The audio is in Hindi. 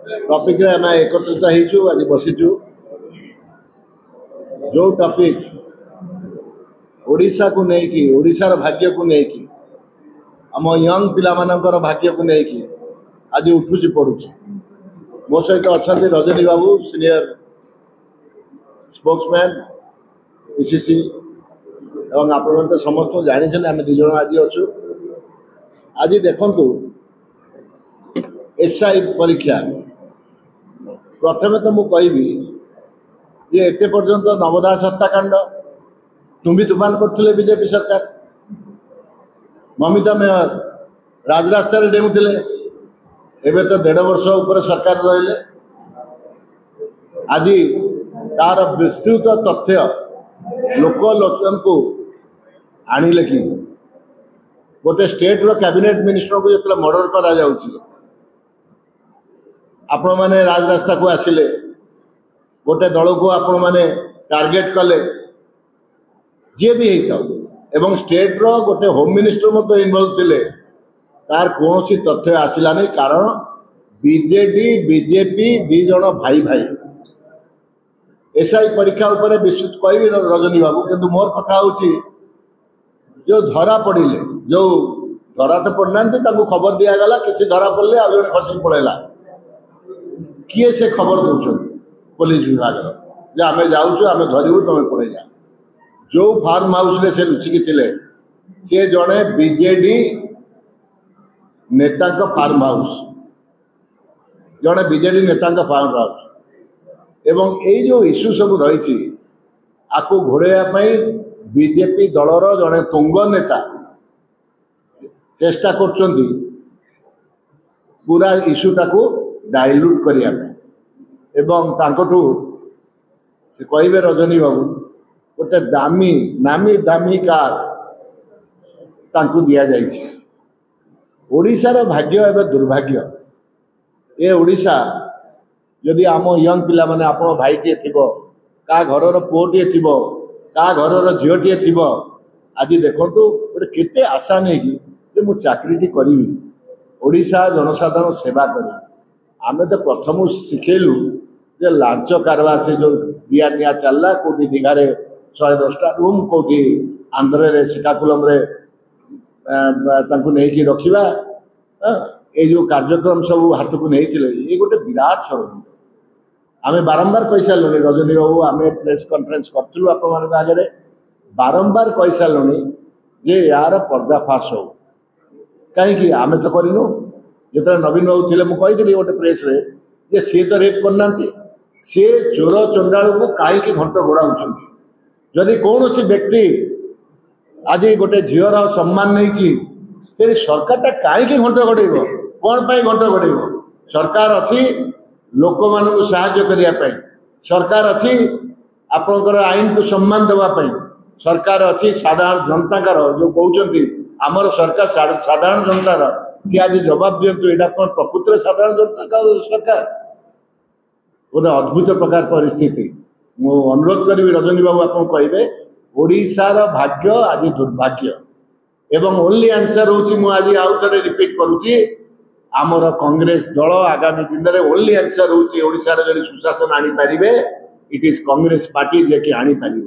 टॉपिक रे आम एकत्रित होइछु आज बसीचु जो टॉपिक ओडिशा को लेकिन ओडिशार भाग्य को लेकिन आम यंग पिला मानकर भाग्य को लेकिन आज उठुची पड़ुची मो सहित अच्छा रजनी बाबू सीनियर स्पोक्समैन पीसीसी एवं आप समस्त जानी आम दिज आज अच्छु आज देखु एसआई परीक्षा प्रथम तो मुझे ये एते पर्यंत नवदास हत्याकांड तुम्बी तुफान करते बीजेपी सरकार ममिता मेयर राजरास्ता डेमुले एवं तो 1.5 वर्ष उपर सरकार रहिले आज तार विस्तृत तथ्य लोकलोचन को आणिले कि गोटे स्टेट रो कैबिनेट मिनिस्टर को जो मर्डर करा जाउची आपण माने राजरास्ता को आसिले गोटे दल को आपण माने टार्गेट कले जी भी होता एवं स्टेट रो गोटे होम मिनिस्टर मत इनवॉल्व थिले तार कौन सी तथ्य आसला नहीं कारण बीजेडी बीजेपी दी जन भाई भाई एसआई परीक्षा उपर विस्तृत कहि रजनी बाबू किंतु मोर कथा होची जो धरा पड़े जो धरा तो पड़ना खबर दिगला किसी धरा पड़े आज जन खसी पड़ेगा किए से खबर दौरान पुलिस विभाग जे आम जाऊँ आम धरबू तुम पड़े जा जो फार्म हाउस रे से लुचिकी थिले सी जड़े बीजेडी नेता फार्म हाउस जड़े बीजेडी नेता फार्म हाउस एवं ये जो इश्यू सब रही आपको घोड़ाई बीजेपी दलर जड़े तुंग नेता चेष्टा कर पूरा इश्यूटा को डाइल्यूट करने से कहे रजनी बाबू गोटे दामी नामी दामी कार तांकु दिया जाइए ओडिशार भाग्य एवं दुर्भाग्य ए ओडिशा जदि आम यंग पिला माने आपण भाईटे थी का घर पुओटे थी का घर झीटे थी आज देखु गोटे केते आशा नहीं कि मु चाकरीटी करी ओडिशा जनसाधारण सेवा करी आमे तो प्रथम शिखेलु जे लांच कारबार से जो दिया निया चलला कोटी दीघारे 110टा रूम कोटी आंध्र रे श्रीकाकुलम रे नहीं कि रखा ये जो कार्यक्रम सब हाथ को नहीं ये गोटे विराट षड्यंत्र आम बारंबार कही सारूँ रजनी बाबू आम प्रेस कॉन्फ्रेंस करूँ आप आगे बारंबार कही सारूँ जे यार पर्दाफाश हो कहीं आम तो करूँ जो नवीन बाबू थे मुझे गोटे प्रेस रे जे सी तो रेप करना सी चोर चंडाल को कहीं घंट घोड़ा जदि कौन सी व्यक्ति आज गोटे झीर सम्मान नहीं से सरकार कहीं घंट घोड़ेब कौन पाई घंट घोड़ेब सरकार अच्छी लोक मान साहाय्य करने सरकार अच्छी आपणकर आईन को सम्मान देवाई सरकार अच्छी साधारण जनता जो कहते आमर सरकार साधारण जनतार सी आज जवाब दिंतु यहाँ प्रकृत साधारण जनता सरकार गोटे अद्भुत प्रकार परिस्थिति मु अनुरोध करी रजनी बाबू आप कहे ओडिशार भाग्य आज दुर्भाग्य एवं ओनली आंसर हूँ आज आउ थे रिपीट करुच्ची आमर कांग्रेस दल आगामी दिन में ओनली आंसर हूँ ओडिशार जब सुशासन आनी पारे इट इज कांग्रेस पार्टी जे कि आनी पारे।